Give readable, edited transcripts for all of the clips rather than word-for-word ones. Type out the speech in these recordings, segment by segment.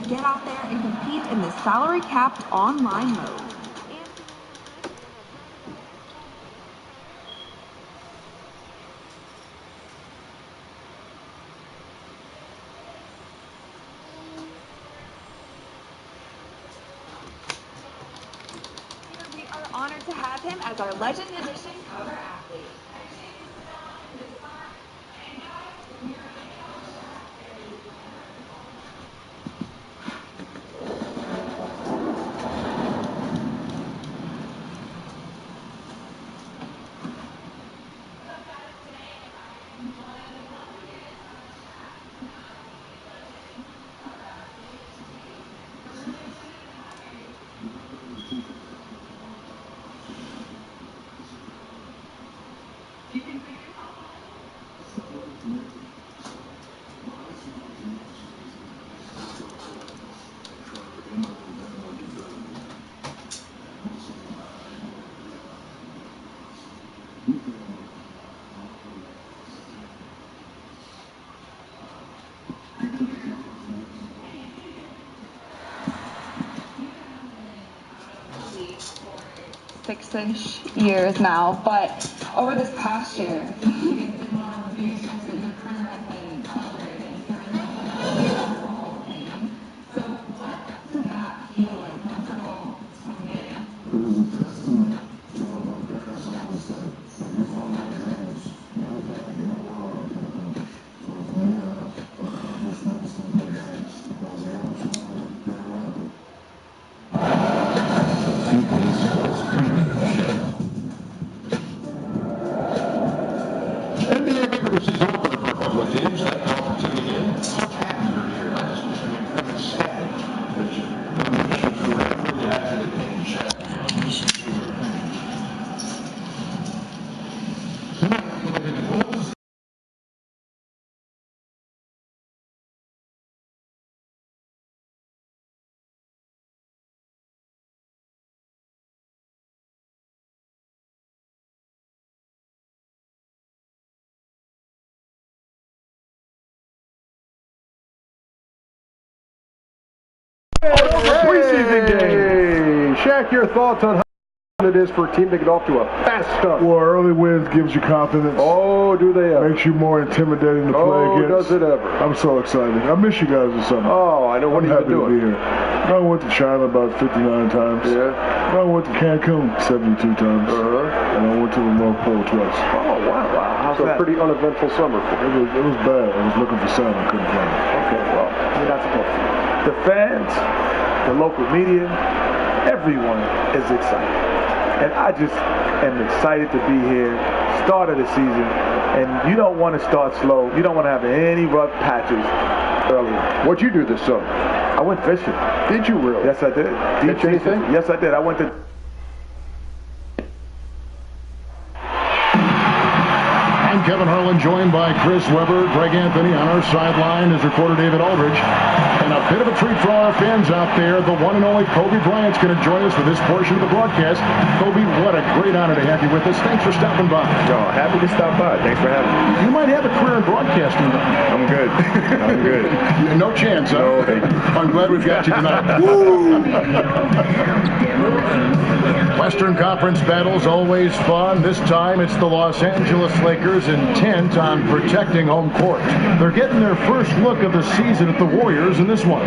get out there and compete in the salary-capped online mode. We are honored to have him as our Legend Edition cover athlete. Six-ish years now, but over this past year, Preseason game. Shaq, your thoughts on how it is for a team to get off to a fast start? Well, early wins gives you confidence. Oh, do they ever? Makes you more intimidating to play against. Does it ever? I'm so excited. I miss you guys this summer. Oh, I know. What I'm are you happy doing? to be here. I went to China about 59 times. Yeah. I went to Cancun 72 times. And I went to the North Pole twice. Oh, wow. How's that? Pretty uneventful summer for you. It was bad. I was looking for Santa. Couldn't find it. Okay, well, you're not supposed to. The fans, the local media, everyone is excited. And I just am excited to be here, start of the season, and you don't want to start slow. You don't want to have any rough patches early. What'd you do this summer? I went fishing. Did you really? Yes, I did. Catch anything? Yes, I did. I went to... I'm Kevin Harlan, joined by Chris Webber. Greg Anthony on our sideline is reporter David Aldridge. And a bit of a treat for our fans out there. The one and only Kobe Bryant's going to join us for this portion of the broadcast. Kobe, what a great honor to have you with us. Thanks for stopping by. Oh, happy to stop by. Thanks for having me. You might have a career in broadcasting. I'm good. I'm good. No chance, huh? No, thank you. I'm glad we've got you tonight. Western Conference battles always fun. This time it's the Los Angeles Lakers intent on protecting home court. They're getting their first look of the season at the Warriors in this one.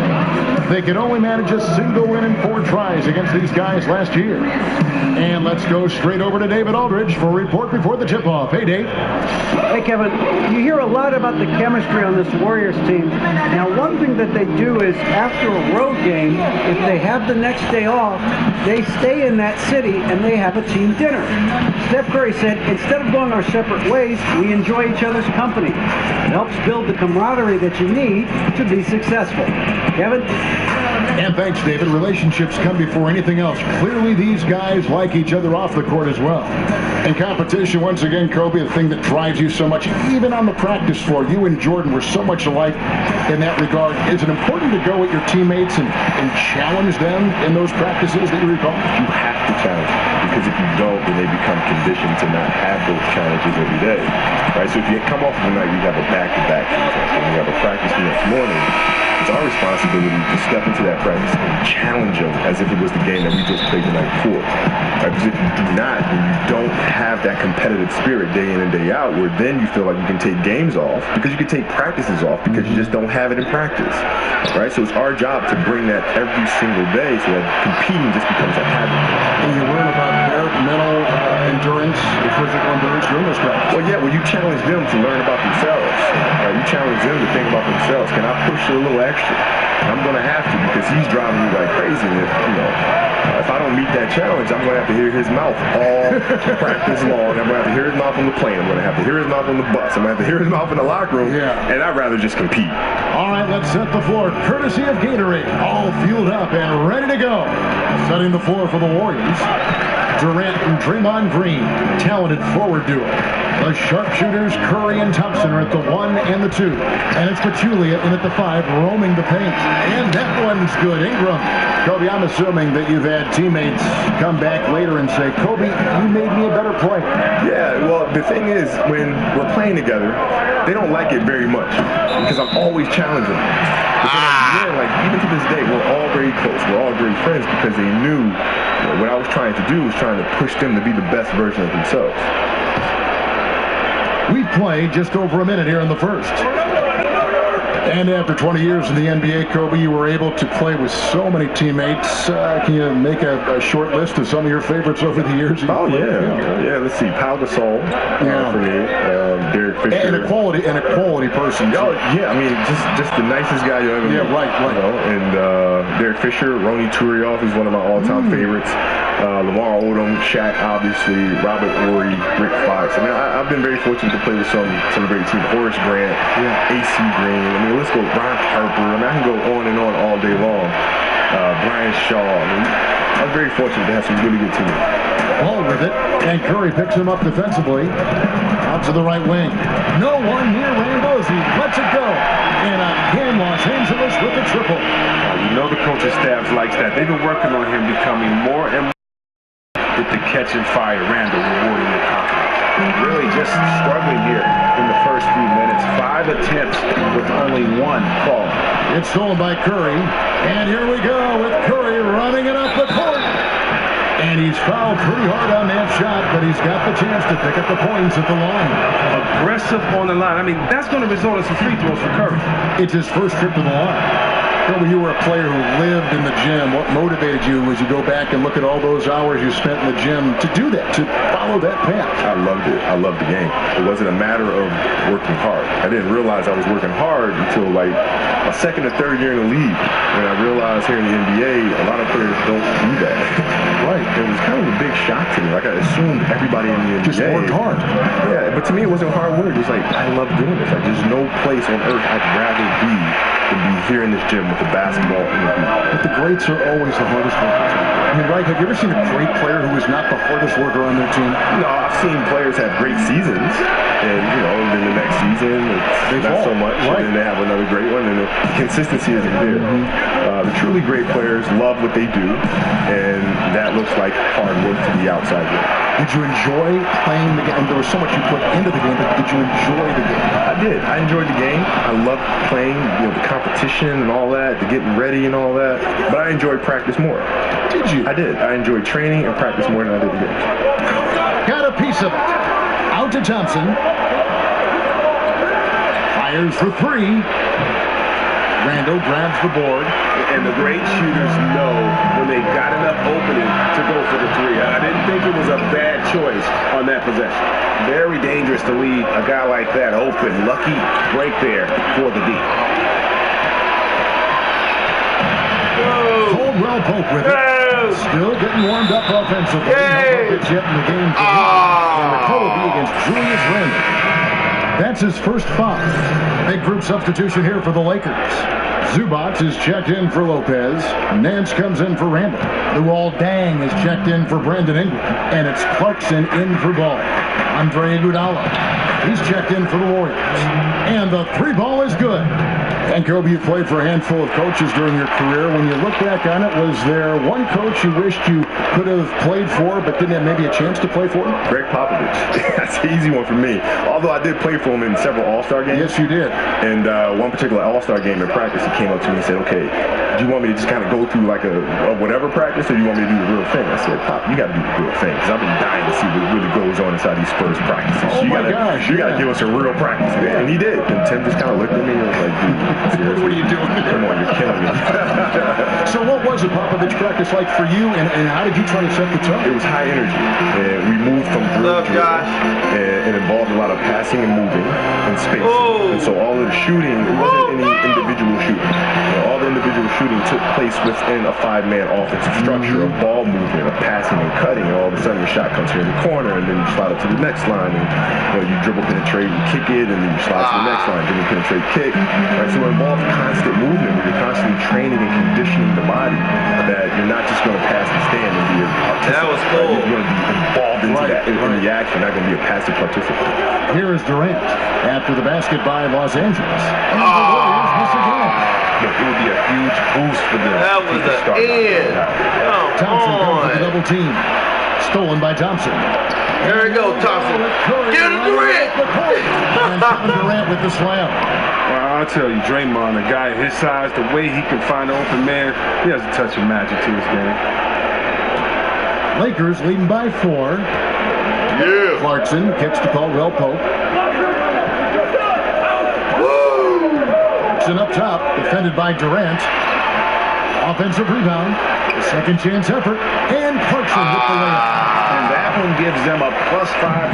They could only manage a single win in 4 tries against these guys last year. And let's go straight over to David Aldridge for a report before the tip-off. Hey, Dave. Hey, Kevin. You hear a lot about the chemistry on this Warriors team. Now, one thing that they do is after a road game, if they have the next day off, they stay in that city and they have a team dinner. Steph Curry said, instead of going our separate ways, we enjoy each other's company. It helps build the camaraderie that you need to be successful. Kevin? And thanks, David. Relationships come before anything else. Clearly, these guys like each other off the court as well. And competition, once again, Kobe, the thing that drives you so much, even on the practice floor. You and Jordan were so much alike in that regard. Is it important to go at your teammates and challenge them in those practices that you recall? You have to challenge them, because if you don't, then they become conditioned to not have those challenges every day. Right? So if you come off of the night, you have a back-to-back contest, and you have a practice the next morning, It's our responsibility to step into that practice and challenge them as if it was the game that we just played the night before. Because if you do not, then you don't have that competitive spirit day in and day out, where then you feel like you can take games off, because you can take practices off, because you just don't have it in practice, right? So it's our job to bring that every single day so that competing just becomes a habit. And you learn about their mental endurance and physical endurance during this practice. Well, yeah, you challenge them to learn about themselves. Right? You challenge them to think about themselves. Can I push a little extra? I'm going to have to, because he's driving me like crazy. And if I don't meet that challenge, I'm going to have to hear his mouth all practice long. I'm going to have to hear his mouth on the plane. I'm going to have to hear his mouth on the bus. I'm going to have to hear his mouth in the locker room. Yeah. And I'd rather just compete. All right, let's set the floor. Courtesy of Gatorade, all fueled up and ready to go. Setting the floor for the Warriors, Durant and Draymond Green, talented forward duo. The sharpshooters, Curry and Thompson, are at the 1 and the 2. And it's Pachulia in at the 5, roaming the paint. And that one's good. Ingram. Kobe, I'm assuming that you've had teammates come back later and say, Kobe, you made me a better player. Yeah, well, the thing is, when we're playing together, they don't like it very much, because I'm always challenging them. Like, even to this day, we're all very close. We're all great friends, because they knew what I was trying to do was trying to push them to be the best version of themselves. We've played just over a minute here in the first. And after 20 years in the NBA, Kobe, you were able to play with so many teammates. Can you make a short list of some of your favorites over the years? Oh, yeah. Let's see. Pau Gasol for me. Derek Fisher. And a quality person. Oh, yeah. I mean, just the nicest guy you ever met. Yeah, right. And Derek Fisher, Ronny Turiaf is one of my all-time favorites. Lamar Odom, Shaq, obviously, Robert Horry, Rick Fox. I mean, I've been very fortunate to play with some great teams. Horace Grant, AC Green. I mean, let's go. Ron Harper. I mean, I can go on and on all day long. Brian Shaw. I mean, I was very fortunate to have some really good teammates. Ball with it, and Curry picks him up defensively. Out to the right wing. No one near Randall as he lets it go. And again, Los Angeles with the triple. You know the coaching staff likes that. They've been working on him becoming more and more with the catch and fire. Randall rewarding the confidence. Really just struggling here in the first few minutes. 5 attempts with only 1 call. It's stolen by Curry. And here we go with Curry running it up the court. And he's fouled pretty hard on that shot, but he's got the chance to pick up the points at the line. Aggressive on the line. I mean, that's going to result in some free throws for Curry. It's his first trip to the line. Remember, you were a player who lived in the gym. What motivated you as you go back and look at all those hours you spent in the gym to do that, to follow that path? I loved it. I loved the game. It wasn't a matter of working hard. I didn't realize I was working hard until like my second or third year in the league. When I realized here in the NBA, a lot of players don't do that. Right. It was kind of a big shock to me. Like, I assumed everybody in the NBA just worked hard. Yeah, but to me, it wasn't hard work. It was like, I love doing this. Like, there's no place on earth I'd rather be than be here in this gym with the basketball in the hoop. But the greats are always the hardest workers. I mean, right, have you ever seen a great player who is not the hardest worker on their team? No, I've seen players have great seasons, and, then the next season, it's not so much, right. And then they have another great one, and the consistency isn't there. The truly great players love what they do, and that looks like hard work to the outside world. Did you enjoy playing the game? And there was so much you put into the game, but did you enjoy the game? I did. I enjoyed the game. I loved playing, the competition and all that, the getting ready and all that. But I enjoyed practice more. Did you? I did. I enjoyed training and practice more than I did the game. Got a piece of it. Out to Thompson. Fires for 3. Randall grabs the board. And the great shooters know when they've got enough opening to go for the 3. I didn't think it was a bad choice on that possession. Very dangerous to leave a guy like that open. Lucky break there for the D. Caldwell Pope with it. Still getting warmed up offensively. No buckets yet in the game for him. And the call will be against Julius Randle. That's his first foul. Big group substitution here for the Lakers. Zubac is checked in for Lopez. Nance comes in for Randall. Luol Deng is checked in for Brandon Ingram. And it's Clarkson in for Ball. Andre Iguodala. He's checked in for the Warriors. And the 3 ball is good. And Kobe, you played for a handful of coaches during your career. When you look back on it, was there one coach you wished you could have played for but didn't have maybe a chance to play for? Greg Popovich. That's an easy one for me. Although I did play for him in several All-Star games. Yes, you did. And one particular All-Star game in practice, he came up to me and said, okay, do you want me to just kind of go through like a whatever practice, or do you want me to do the real thing? I said, Pop, you got to do the real thing, because I've been dying to see what really goes on inside these Spurs practices. Oh, my gosh. You got to give us a real practice. And he did. And Tim just kind of looked at me and was like, dude, seriously? What are you doing? Come on, you're killing me. So what was a Popovich practice like for you, and how did you try to set the tone? It was high energy. And we moved from drill to drill. And it involved a lot of passing and moving and space. And so all of the shooting, it wasn't any individual shooting. All the individual shooting took place within a five-man offensive structure of ball movement, of passing and cutting, and all of a sudden your shot comes here in the corner, and then you slide up to the next line, and you dribble, penetrate, and kick it, and then you slide to the next line, dribble, penetrate, kick. Right? So it involves constant movement, where you're constantly training and conditioning the body that you're not just going to pass and stand and be a participant. That was cool. Right? You're going to be involved into that, in the action, not going to be a passive participant. Here is Durant after the basket by Los Angeles. It would be a huge boost for them. That was the end. Thompson goes with the double team. Stolen by Thompson. There we go, Thompson. Get him, Durant. And Kevin Durant with the slam. Well, I'll tell you, Draymond, a guy his size, the way he can find an open man, he has a touch of magic to his game. Lakers leading by 4. Yeah. Clarkson kicks to Caldwell Pope. And up top, defended by Durant. Offensive rebound, second chance effort, and Clarkson with the layup. And that one gives them a +5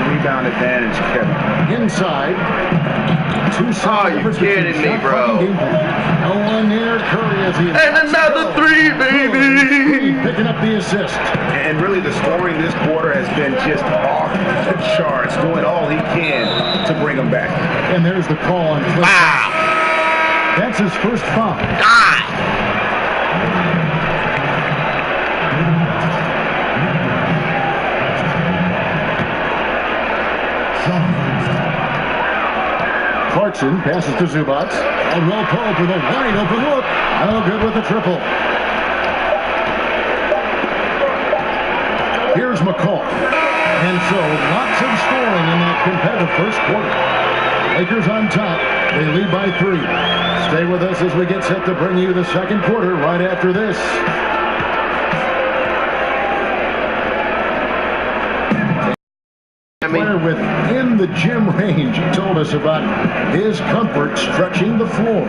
rebound advantage, Kevin. Inside, 2 seconds. Oh, you kidding me, bro? No one near Curry as he and another 3, baby. Picking up the assist. And really, the scoring this quarter has been just off the charts, doing all he can to bring them back. And there's the call on Cliff. Wow. That's his first foul. Clarkson passes to Zubac. Caldwell Pope with a wide open look. No good with the triple. Here's McCall. And so lots of scoring in that competitive first quarter. Lakers on top. They lead by 3. Stay with us as we get set to bring you the second quarter right after this. Player within the gym range, he told us about his comfort stretching the floor.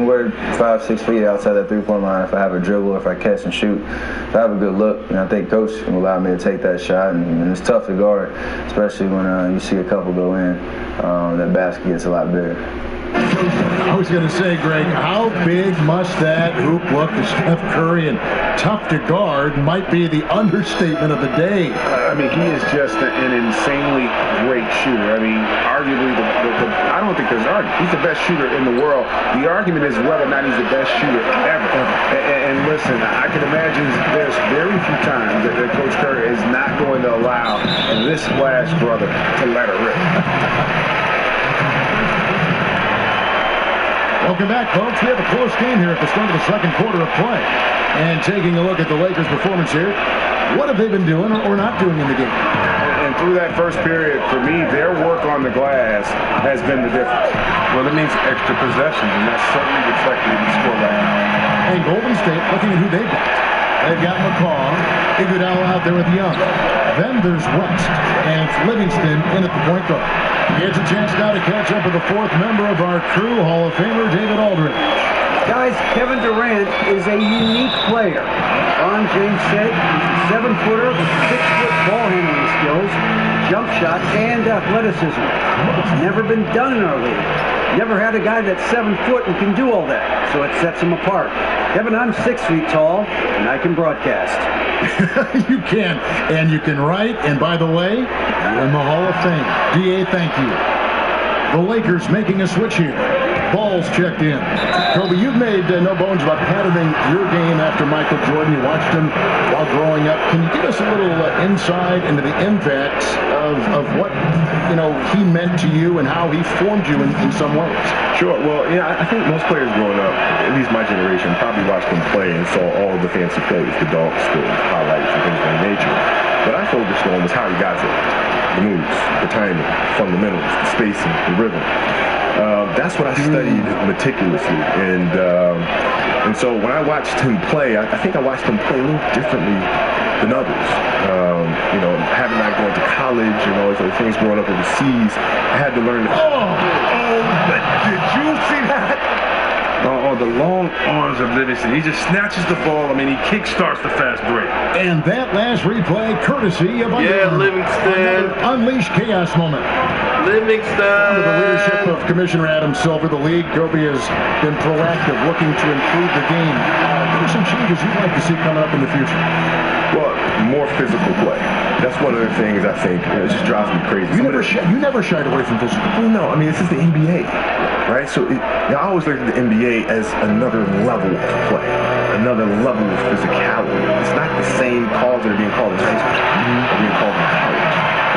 We're 5-6 feet outside that three-point line. If I have a dribble, if I catch and shoot, if I have a good look, and I think Coach will allow me to take that shot. And it's tough to guard, especially when you see a couple go in. That basket gets a lot bigger. I was going to say, Greg, how big must that hoop look to Steph Curry? And tough to guard might be the understatement of the day. I mean, he is just an insanely great shooter. I mean, arguably, I don't think there's an argument. He's the best shooter in the world. The argument is whether or not he's the best shooter ever. And listen, I can imagine there's very few times that Coach Curry is not going to allow this Splash brother to let her rip. Welcome back, folks. We have a close game here at the start of the second quarter of play. And taking a look at the Lakers' performance here, what have they been doing or not doing in the game? And through that first period, for me, their work on the glass has been the difference. Well, it means extra possessions, and that's certainly reflected in the score right now. And Golden State, looking at who they've got. They've got McCaw, Iguodala out there with Young. Then there's West, and it's Livingston in at the point guard. He gets a chance now to catch up with the fourth member of our crew, Hall of Famer David Aldridge. Guys, Kevin Durant is a unique player. Ron James said he's a 7-footer with 6-foot ball handling skills, jump shot, and athleticism. It's never been done in our league. Never had a guy that's 7 foot and can do all that, so it sets him apart. Kevin, I'm 6 feet tall, and I can broadcast. You can, and you can write, and by the way, you're in the Hall of Fame. DA, thank you. The Lakers making a switch here. Ball's checked in. Kobe, you've made no bones about patterning your game after Michael Jordan. You watched him while growing up. Can you give us a little insight into the impact of what he meant to you and how he formed you in some ways? Sure. Well, I think most players growing up, at least my generation, probably watched him play and saw all of the fancy plays, the dunk skills, highlights, and things of that nature. What I focused on was how he got there. The moves, the timing, fundamentals, the spacing, the rhythm. That's what I studied meticulously, and so when I watched him play, I think I watched him play a little differently than others. Having not gone to college and all these other things, growing up overseas, I had to learn. Did you see that? The long arms of Livingston. He just snatches the ball. I mean, he kickstarts the fast break. And that last replay, courtesy of Livingston. Unleash chaos moment. Livingston. Under the leadership of Commissioner Adam Silver, the league, Kobe has been proactive, looking to improve the game. What are some changes you'd like to see coming up in the future? Well, more physical play. That's one of the things I think it just drives me crazy. You never shied away from physical. Well, no, I mean, this is the NBA, right? So I always look at the NBA as another level of play, another level of physicality. It's not the same calls that are being called in high school or being called in college.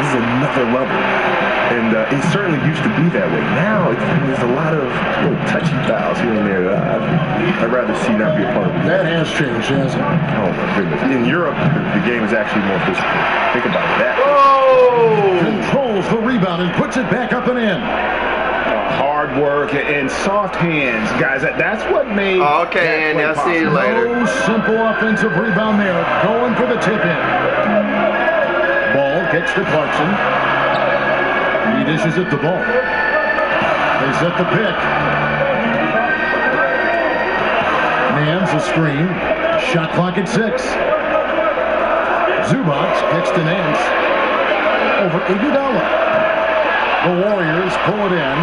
This is another level. And it certainly used to be that way. Now, there's a lot of little touchy fouls here and there that I'd rather see not be a part of it. That has changed, hasn't it? Oh, my goodness. In Europe, the game is actually more physical. Think about that. Controls the rebound and puts it back up and in. Hard work and soft hands, guys. That's what made. Okay, Andy, I'll see you later. No simple offensive rebound there. Going for the tip-in. Ball gets to Clarkson. He dishes it to Ball. They set the pick. Nance a screen. Shot clock at 6. Zubac kicks to Nance. Over Iguodala. The Warriors pull it in.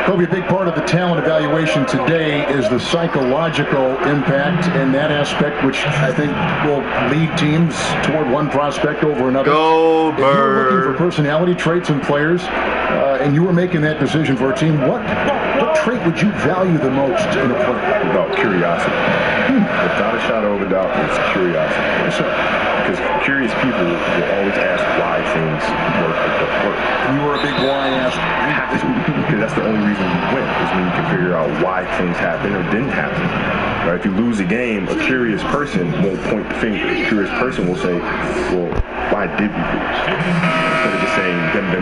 Kobe, a big part of the talent evaluation today is the psychological impact and that aspect, which I think will lead teams toward one prospect over another. Go Bird! If you were looking for personality traits in players, and you were making that decision for a team, what trait would you value the most in a player? About curiosity. Without a shadow of a doubt, it's curiosity. Yes, sir. Because curious people will always ask why things work or don't work. You were a big why ask. Because that's the only reason you win, is when you can figure out why things happen or didn't happen. Right? If you lose a game, a curious person won't point the finger. A curious person will say, well, why did we lose? Instead of just saying, them.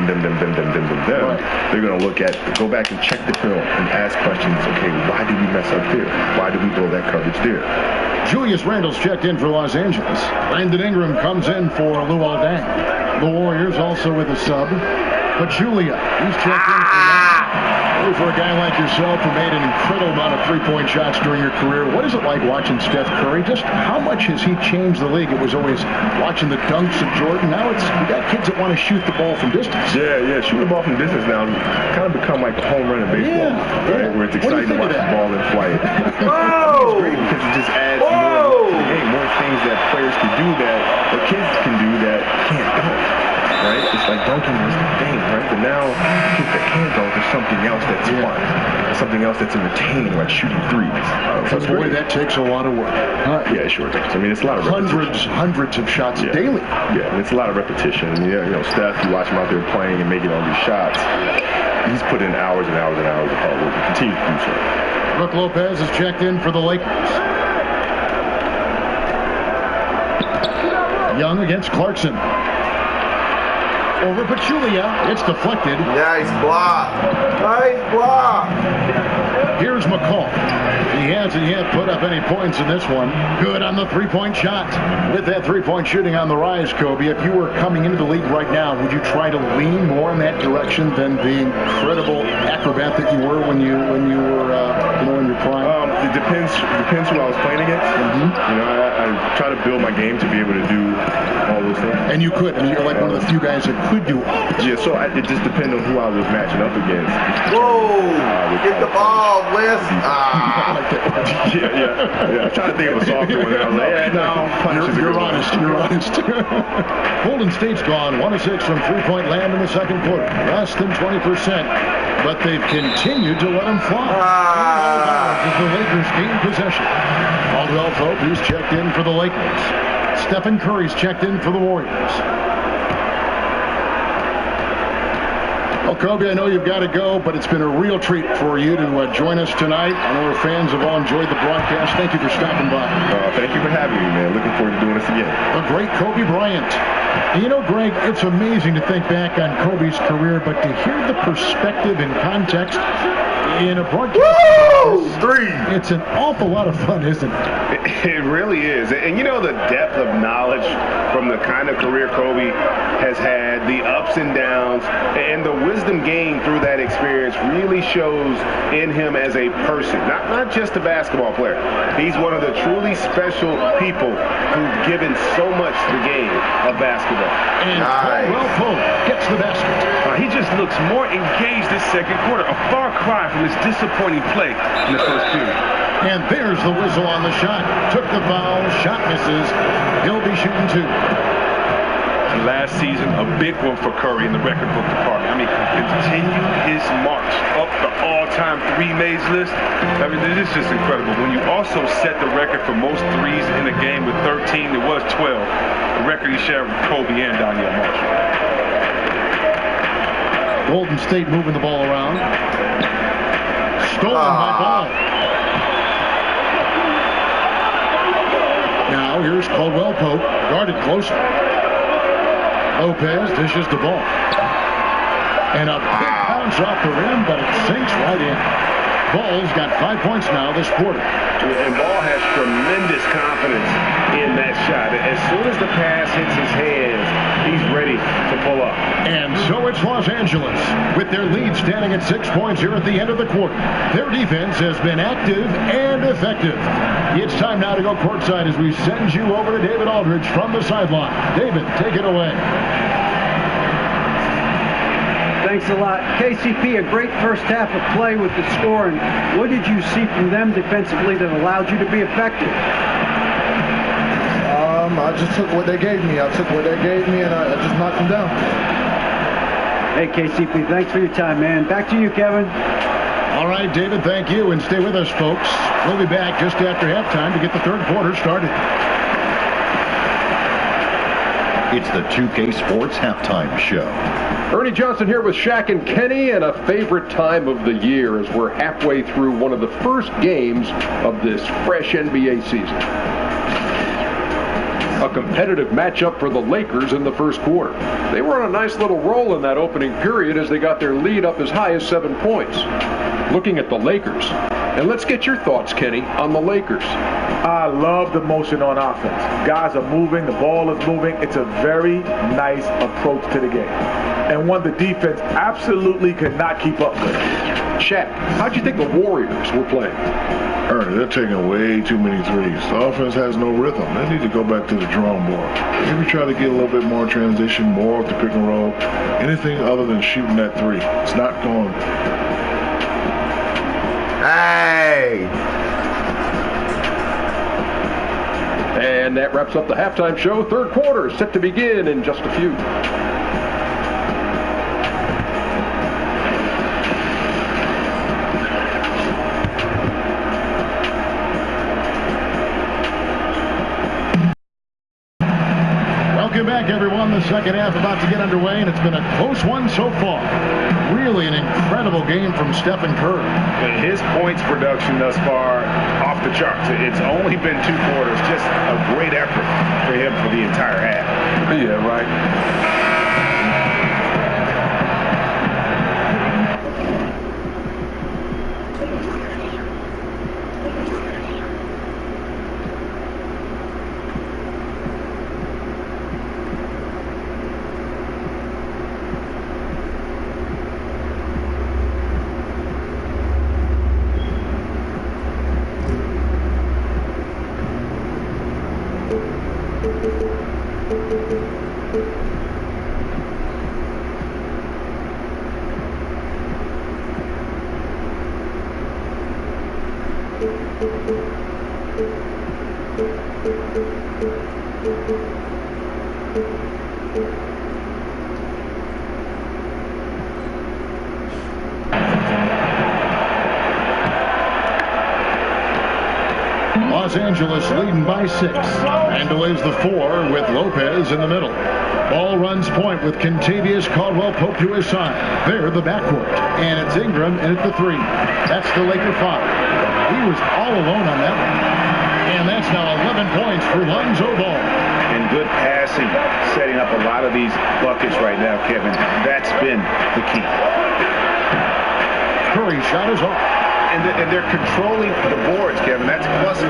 They're going to go back and check the film and ask questions. Okay, why did we mess up there? Why did we blow that coverage there? Julius Randle's checked in for Los Angeles. Landon Ingram comes in for Luol Deng. The Warriors also with a sub. But Julia, he's checked in for a guy like yourself who made an incredible amount of three-point shots during your career. What is it like watching Steph Curry? Just how much has he changed the league? It was always watching the dunks of Jordan. Now we got kids that want to shoot the ball from distance. Yeah, shooting the ball from distance now kind of become like a home run in baseball, right? Where it's exciting to watch the ball in flight. It's great because it just adds more to the game, more things that players can do or kids can do that can't dunk. Right? It's like dunking is the thing, right? But now, kids that can't dunk, there's something else that's fun. There's something else that's entertaining, like shooting threes. So boy, that takes a lot of work. Yeah, it sure does. I mean, it's a lot of hundreds of shots daily. Yeah, and it's a lot of repetition. And Steph, you watch him out there playing and making all these shots. He's put in hours and hours and hours of hard work and continues to do so. Brook Lopez is checked in for the Lakers. Young against Clarkson. Over Pachulia. It's deflected. Nice block. Here's McCall. He hasn't yet put up any points in this one. Good on the three-point shot. With that three-point shooting on the rise, Kobe, if you were coming into the league right now, would you try to lean more in that direction than the incredible acrobat that you were when you were in your prime? It depends who I was playing against. I try to build my game to be able to do all those things. And you could. I mean, you're like one of the few guys that could do all. Yeah, so it just depended on who I was matching up against. Whoa! Get the ball, Wes. Yeah. I'm trying to think of a softer one. I was like, no. You're honest. You're honest. Golden State's gone 1 of 6 from three-point land in the second quarter. Less than 20%. But they've continued to let them fly. The Lakers gain possession. Caldwell Pope, who's checked in for the Lakers. Stephen Curry's checked in for the Warriors. Well, Kobe, I know you've got to go, but it's been a real treat for you to join us tonight. I know our fans have all enjoyed the broadcast. Thank you for stopping by. Thank you for having me, man. Looking forward to doing this again. The great Kobe Bryant. And you know, Greg, it's amazing to think back on Kobe's career, but to hear the perspective and context in a broadcast, it's an awful lot of fun, isn't it? It really is. And you know, the depth of knowledge from the kind of career Kobe has had, the ups and downs, and the wisdom gained through that experience really shows in him as a person, not just a basketball player. He's one of the truly special people who've given so much to the game of basketball. And Caldwell Pope gets the basket. He just looks more engaged this second quarter. A far cry from his disappointing play in the first period. And there's the whistle on the shot. Took the foul, shot misses. He'll be shooting 2. And last season, a big one for Curry in the record book department. I mean, continue his march up the all-time three-mays list. I mean, this is just incredible. When you also set the record for most threes in a game with 13, it was 12. The record he shared with Kobe and Donnell Marshall. Golden State moving the ball around. Stolen by Ball. Now here's Caldwell Pope, guarded closer. Lopez dishes the ball. And a big bounce off the rim, but it sinks right in. Ball's got 5 points now this quarter. And Ball has tremendous confidence in that shot. As soon as the pass hits his hands, he's ready to pull up. And so it's Los Angeles, with their lead standing at 6 points here at the end of the quarter. Their defense has been active and effective. It's time now to go courtside as we send you over to David Aldridge from the sideline. David, take it away. Thanks a lot. KCP, a great first half of play with the score. And what did you see from them defensively that allowed you to be effective? I just took what they gave me. And I just knocked them down. Hey, KCP, thanks for your time, man. Back to you, Kevin. All right, David, thank you. And stay with us, folks. We'll be back just after halftime to get the third quarter started. It's the 2K Sports Halftime Show. Ernie Johnson here with Shaq and Kenny, and a favorite time of the year as we're halfway through one of the first games of this fresh NBA season. A competitive matchup for the Lakers in the first quarter. They were on a nice little roll in that opening period as they got their lead up as high as 7 points. Looking at the Lakers, and let's get your thoughts, Kenny, on the Lakers. I love the motion on offense. Guys are moving, the ball is moving. It's a very nice approach to the game. And one the defense absolutely could not keep up with. Shaq, how'd you think the Warriors were playing? Ernie, they're taking way too many threes. The offense has no rhythm. They need to go back to the drawing board. Maybe try to get a little bit more transition, more of the pick and roll. Anything other than shooting that three. It's not going. Hey! And that wraps up the halftime show. Third quarter is set to begin in just a few. Welcome back, everyone. The second half about to get underway, and it's been a close one so far. Really an incredible game from Stephen Curry. His points production thus far, off the charts. It's only been 2 quarters. Just a great effort for him for the entire half. Yeah, right. Los Angeles leading by 6. Mandelays the 4 with Lopez in the middle. Ball runs point with Kentavious Caldwell-Pope to his side. They're the backcourt. And it's Ingram in at the 3. That's the Laker 5. He was all alone on that one. And that's now 11 points for Lonzo Ball. And good passing, setting up a lot of these buckets right now, Kevin. That's been the key. Curry shot is off. And they're controlling the boards, Kevin. That's +5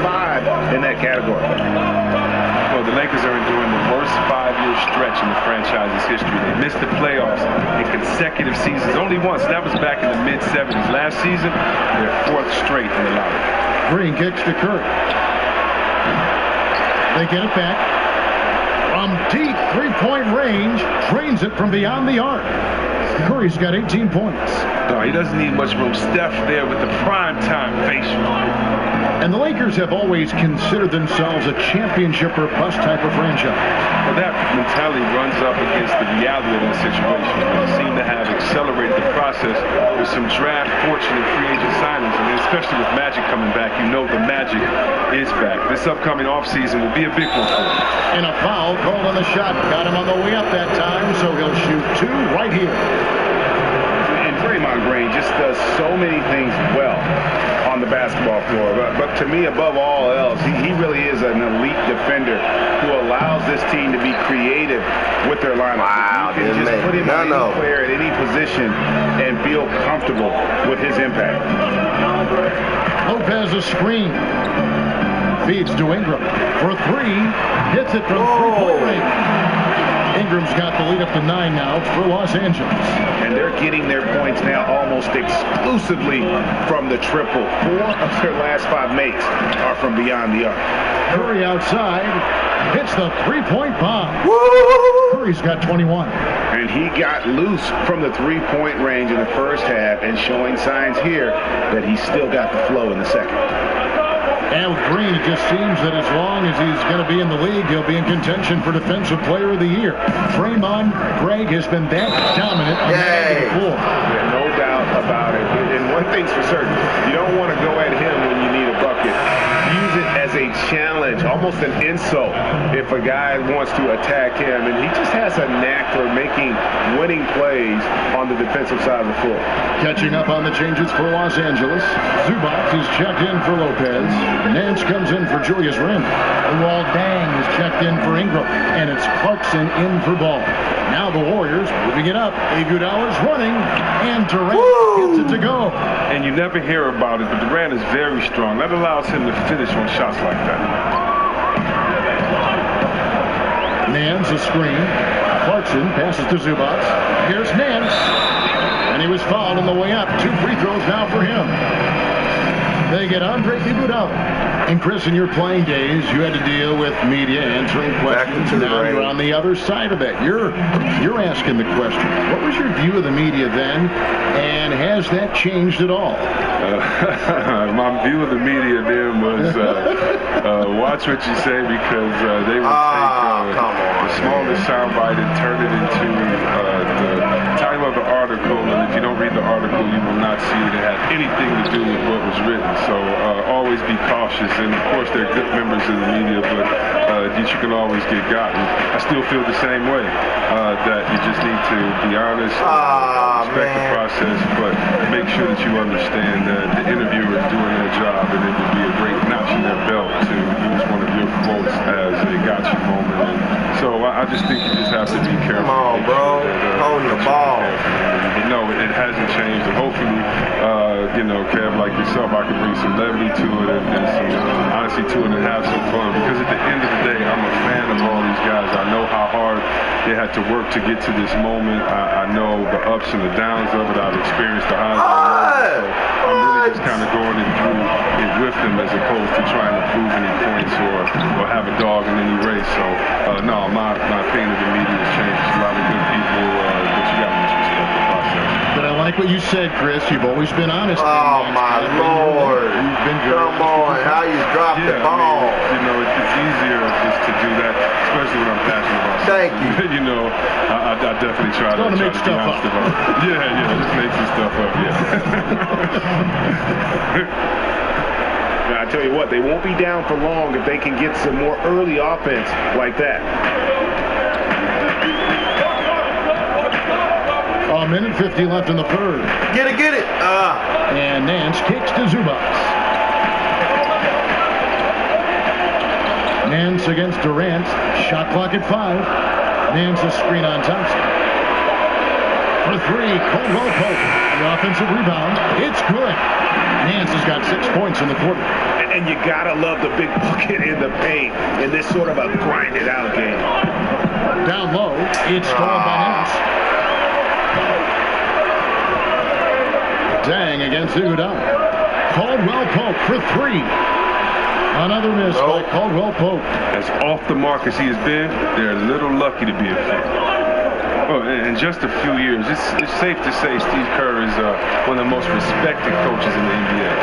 in that category. Well, the Lakers are enduring the worst 5-year stretch in the franchise's history. They missed the playoffs in consecutive seasons. Only once. That was back in the mid-'70s. Last season, their 4th straight in the lottery. Green kicks to Curry. They get it back. From deep three-point range, drains it from beyond the arc. Curry's got 18 points. No, he doesn't need much room. Steph there with the prime-time facial. And the Lakers have always considered themselves a championship or bust type of franchise. Well, that mentality runs up against the reality of that situation. They seem to have accelerated the process with some draft fortune and free agent signings. And especially with Magic coming back, you know the Magic is back. This upcoming offseason will be a big one for him. And a foul called on the shot. Got him on the way up that time, so he'll shoot 2 right here. And Draymond Green just does so many things well on the basketball floor. But to me, above all else, he really is an elite defender who allows this team to be creative with their lineup. Wow, you can just put him on any player at any position and feel comfortable with his impact. Lopez a screen. Feeds to Ingram for 3. Hits it from 3-point range. Ingram's got the lead up to 9 now for Los Angeles. And they're getting their points now almost exclusively from the triple. 4 of their last 5 makes are from beyond the arc. Curry outside. Hits the 3-point bomb. Curry's got 21. And he got loose from the 3-point range in the first half and showing signs here that he's still got the flow in the second. And with Green, it just seems that as long as he's going to be in the league, he'll be in contention for Defensive Player of the Year. Draymond Greg has been that dominant on the floor. Yeah, no doubt about it. And one thing's for certain, you don't want to go at him when you need a bucket. Use it as a challenge, almost an insult, if a guy wants to attack him. And he just has a knack for making winning plays on the defensive side of the floor. Catching up on the changes for Los Angeles. Zubac is checked in for Lopez. Nance comes in for Julius Randle. Luol Deng is checked in for Ingram. And it's Clarkson in for Ball. Now the Warriors moving it up. Iguodala's running. And Durant gets it to go. And you never hear about it, but Durant is very strong. That allows him to finish on shots like that. Nance a screen. Clarkson passes to Zubac. Here's Nance. And he was fouled on the way up. 2 free throws now for him. They get Andre Iguodala. And Chris, in your playing days, you had to deal with media answering questions. Now you're on the other side of that. You're asking the question. What was your view of the media then, and has that changed at all? My view of the media then was watch what you say, because they would take the smallest soundbite and turn it into the title of the article. And if you don't read the article, you will not see it had anything to do with what was written. So always be cautious. And of course, they're good members of the media, but you can always get gotten. I still feel the same way, that you just need to be honest, respect the process, but make sure that you understand that the interviewer is doing their job, and it would be a great notch in their belt to use one of your quotes as a gotcha moment. And so I just think you just have to be careful. Come on, bro. Hold the ball. But no, it hasn't changed. And hopefully, Kev, like yourself, I can bring some levity to it and some honesty to it and have some fun. Because at the end of the day, I'm a fan of all these guys. I know how hard they had to work to get to this moment. I know the ups and the downs of it. I've experienced the highs and the lows. So I'm really just kind of going through it with them, as opposed to trying to prove any points or have a dog in any race. So, no, my opinion of the media has changed. There's a lot of good people, but you got to respect the process. But I like what you said, Chris. You've always been honest. Oh, my Lord. been Come on, how you drop the ball. It's easier just to do that, especially when I'm passionate about Thank you. I definitely try to make be stuff up. honest about it. Yeah, just make some stuff up, I tell you what, they won't be down for long if they can get some more early offense like that. A minute 50 left in the third. Get it. And Nance kicks to Zubats. Nance against Durant. Shot clock at 5. Nance a screen on Thompson. For 3, Caldwell Pope. The offensive rebound. It's good. Nance has got 6 points in the quarter. And you gotta love the big bucket in the paint in this sort of a grinded out game. Down low. It's stolen by Nance. Dang against Iguodala. Caldwell Pope for 3. Another miss by Caldwell Pope. As off the mark as he has been, they're a little lucky to be a fit. Oh, in just a few years, it's safe to say Steve Kerr is one of the most respected coaches in the NBA.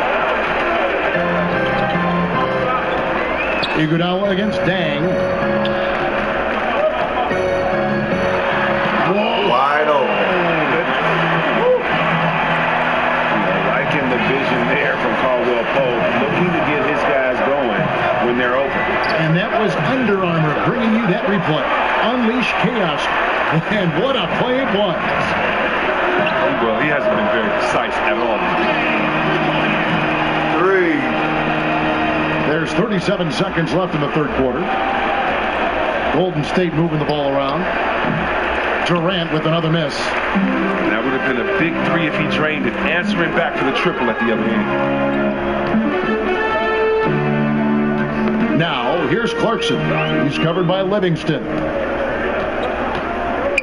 Iguodala against Dang. Whoa. Wide open. Liking the vision there from Caldwell Pope, looking to get his guys going when they're open. And that was Under Armour bringing you that replay. Unleash chaos. And what a play it was. Well, he hasn't been very precise at all. 3. There's 37 seconds left in the third quarter. Golden State moving the ball around. Durant with another miss. That would have been a big 3 if he drained it, answering back for the triple at the other end. Now, here's Clarkson. He's covered by Livingston.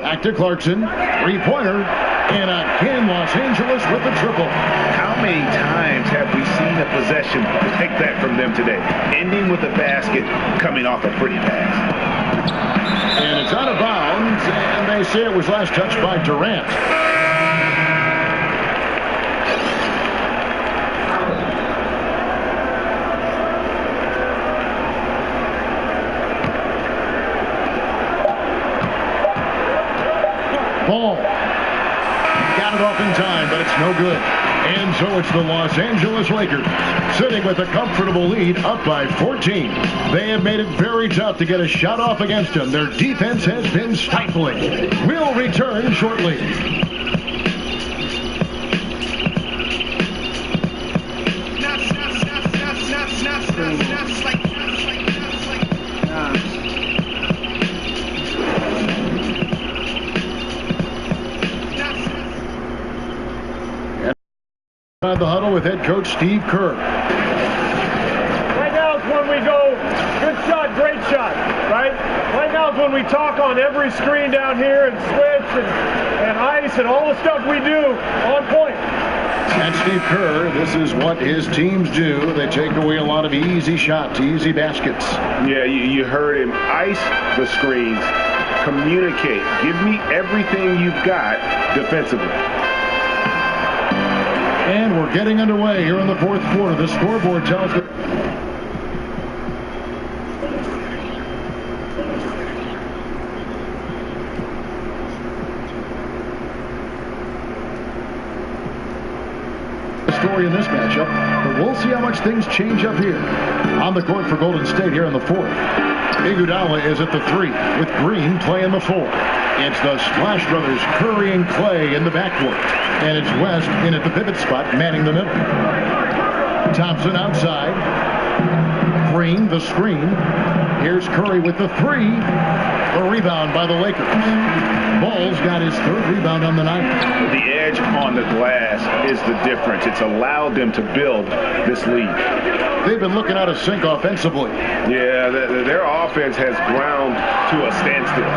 Back to Clarkson. 3-pointer. And again, Los Angeles with the triple. How many times have we seen a possession like that from them today? Ending with a basket, coming off a pretty pass. And it's out of bounds, and they say it was last touched by Durant. Ball. Got it off in time, but it's no good. And so it's the Los Angeles Lakers sitting with a comfortable lead up by 14. They have made it very tough to get a shot off against them. Their defense has been stifling. We'll return shortly. The huddle with head coach Steve Kerr. Right now is when we go, good shot, great shot, right? Right now is when we talk on every screen down here and switch and ice and all the stuff we do on point. And Steve Kerr, this is what his teams do. They take away a lot of easy shots, easy baskets. Yeah, you heard him. Ice the screens. Communicate. Give me everything you've got defensively. And we're getting underway here in the fourth quarter. The scoreboard tells us. Story in this matchup, but we'll see how much things change up here. On the court for Golden State here in the fourth. Iguodala is at the 3 with Green playing the 4. It's the Splash Brothers, Curry and Clay in the backcourt. And it's West in at the pivot spot, manning the middle. Thompson outside. Green, the screen. Here's Curry with the 3. A rebound by the Lakers. Ball's got his 3rd rebound on the night. The edge on the glass is the difference. It's allowed them to build this lead. They've been looking out of sync offensively. Yeah, their offense has ground to a standstill.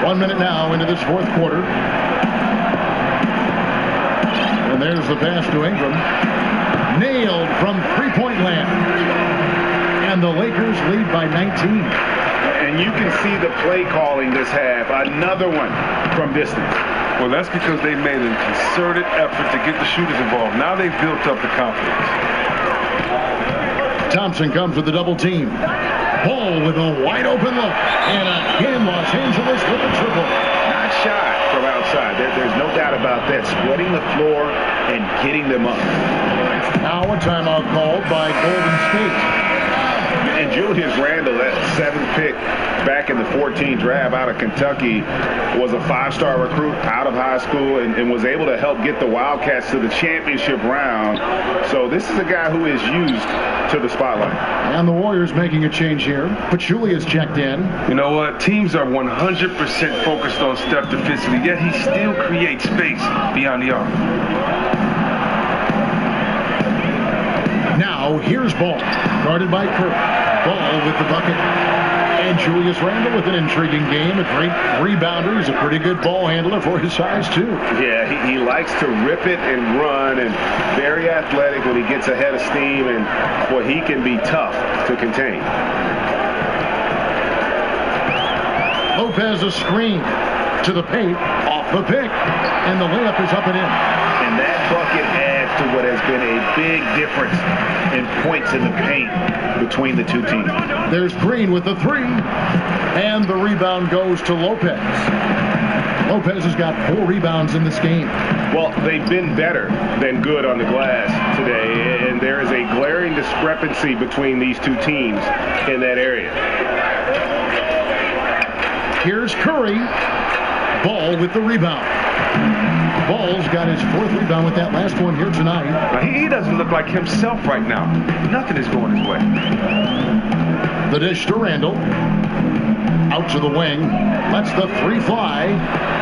1 minute now into this fourth quarter. And there's the pass to Ingram. Nailed from three-point land. And the Lakers lead by 19. And you can see the play calling this half Another one from distance. Well, that's because they made a concerted effort to get the shooters involved. Now they've built up the confidence. Thompson comes with the double team. Ball with a wide open look. And again, Los Angeles with a triple. Not shy from outside. There's no doubt about that. Spreading the floor and getting them up. Now a timeout called by Golden State. And Julius Randle, that 7th pick back in the 14 draft out of Kentucky, was a 5-star recruit out of high school and was able to help get the Wildcats to the championship round. So this is a guy who is used to the spotlight. And the Warriors making a change here. Pachulia is checked in. You know what? Teams are 100% focused on Steph defensively, yet he still creates space beyond the arc. Now here's Ball, guarded by Curry. Ball with the bucket. And Julius Randle with an intriguing game. A great rebounder. He's a pretty good ball handler for his size, too. Yeah, he likes to rip it and run, and very athletic when he gets ahead of steam, and boy, he can be tough to contain. Lopez a screen to the paint, off the pick, and the layup is up and in. And that bucket adds to what has been a big difference in points in the paint between the two teams. There's Green with the 3, and the rebound goes to Lopez. Lopez has got 4 rebounds in this game. Well, they've been better than good on the glass today, and there is a glaring discrepancy between these two teams in that area. Here's Curry. Ball with the rebound. Ball's got his 4th rebound with that last one here tonight. He doesn't look like himself right now. Nothing is going his way. The dish to Randle. Out to the wing. Lets the 3 fly.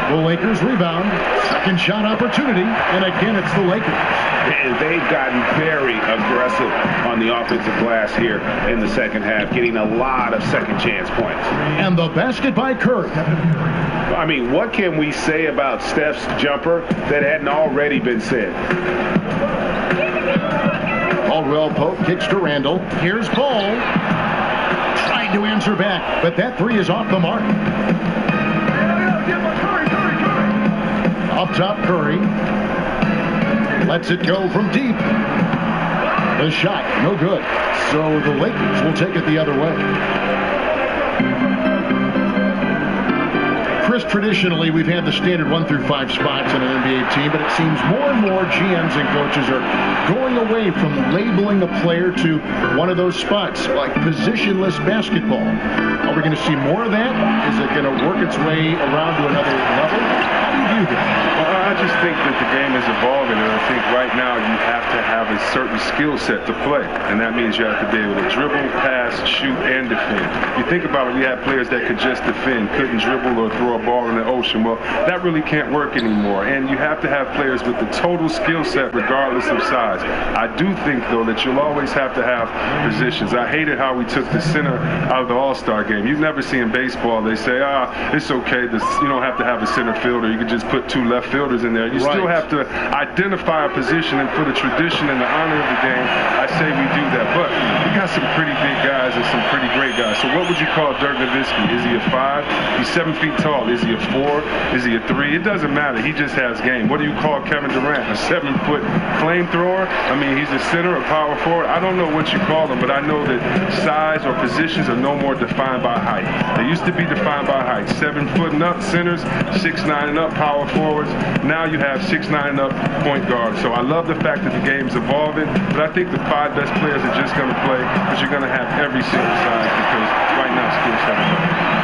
The Lakers rebound. Second shot opportunity. And again, it's the Lakers. And they've gotten very aggressive on the offensive glass here in the second half, getting a lot of second chance points. And the basket by Curry. I mean, what can we say about Steph's jumper that hadn't already been said? Caldwell Pope kicks to Randle. Here's Ball. Trying to answer back, but that 3 is off the mark. Up top, Curry. Lets it go from deep. The shot, no good. So the Lakers will take it the other way. Chris, traditionally, we've had the standard 1 through 5 spots in an NBA team, but it seems more and more GMs and coaches are going away from labeling a player to one of those spots, like positionless basketball. Are we going to see more of that? Is it going to work its way around to another level? How do you view that? Well, I just think that the game is evolving, and I think right now you have to have a certain skill set to play, and that means you have to be able to dribble, pass, shoot, and defend. You think about it, we had players that could just defend, couldn't dribble or throw a ball in the ocean. Well, that really can't work anymore, and you have to have players with the total skill set regardless of size. I do think, though, that you'll always have to have positions. I hated how we took the center out of the All-Star game. You never see in baseball, they say, it's okay, you don't have to have a center fielder, you can just put 2 left fielders in there. You still have to identify a position, and for the tradition and the honor of the game, I say we do that. But we got some pretty big guys and some pretty great guys. So what would you call Dirk Nowitzki? Is he a 5? He's 7 feet tall. Is he a 4? Is he a 3? It doesn't matter. He just has game. What do you call Kevin Durant? A 7-foot flamethrower? I mean, he's a center, a power forward. I don't know what you call him, but I know that size or positions are no more defined by height. They used to be defined by height. 7 foot and up centers, 6'9" and up power forwards. Now you have 6'9" and up point guards. So I love the fact that the game's evolving, but I think the 5 best players are just going to play, but you're going to have every single size because right now skill set is up.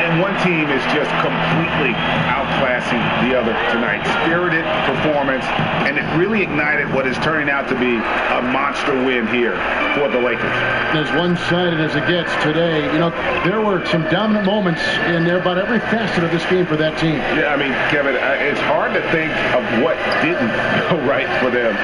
And one team is just completely outclassing the other tonight. Spirited performance, and it really ignited what is turning out to be a monster win here for the Lakers. As one-sided as it gets today, you know, there were some dominant moments in there about every facet of this game for that team. Yeah, I mean, Kevin, it's hard to think of what didn't go right for them.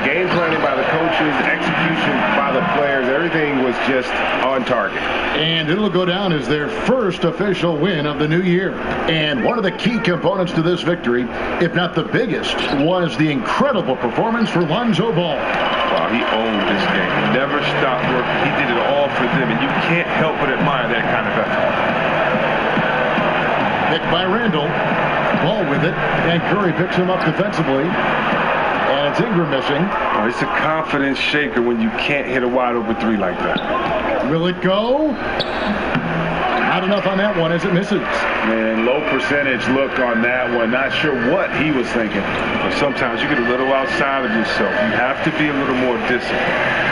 Game planning by the coaches, execution by the players, everything was just on target. And it'll go down as their first official win of the new year. And one of the key components to this victory, if not the biggest, was the incredible performance for Lonzo Ball. Wow, he owned this game. Never stopped working. He did it all for them, and you can't help but admire that kind of effort. Picked by Randall. Ball with it, and Curry picks him up defensively. And it's Ingram missing. Oh, it's a confidence shaker when you can't hit a wide open three like that. Will it go? Not enough on that one as it misses. Man, low percentage look on that one. Not sure what he was thinking. But sometimes you get a little outside of yourself. You have to be a little more disciplined.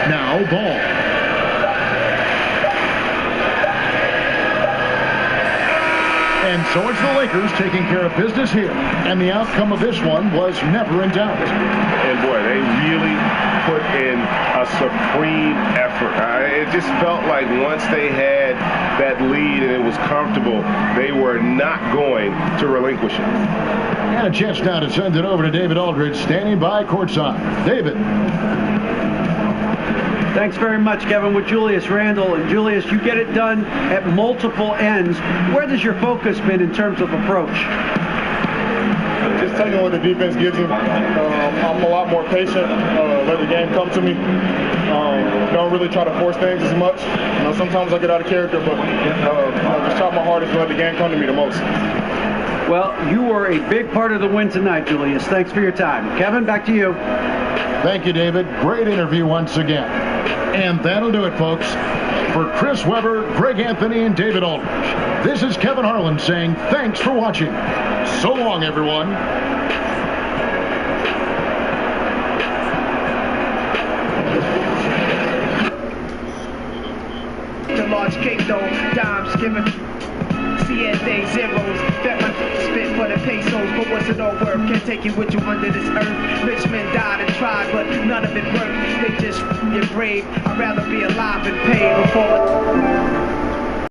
Now Ball. And so it's the Lakers taking care of business here. And the outcome of this one was never in doubt. And boy, they really put in a supreme effort. It just felt like once they had that lead and it was comfortable, they were not going to relinquish it. And a chance now to send it over to David Aldridge, standing by courtside. David. Thanks very much, Kevin, with Julius Randle. And Julius, you get it done at multiple ends. Where does your focus been in terms of approach? Just taking what the defense gives me. I'm a lot more patient, let the game come to me. Don't really try to force things as much. Sometimes I get out of character, but just try my hardest to let the game come to me the most. Well, you were a big part of the win tonight, Julius. Thanks for your time. Kevin, back to you. Thank you, David. Great interview once again. And that'll do it, folks. For Chris Webber, Greg Anthony, and David Aldridge, this is Kevin Harlan saying thanks for watching. So long, everyone. The large cake, though, dimes giving. Siete zeros, bet my spit for the pesos, but what's it all worth? Can't take it with you under this earth. Rich men died and tried, but none of it worked. They just get brave. I'd rather be alive and paid before.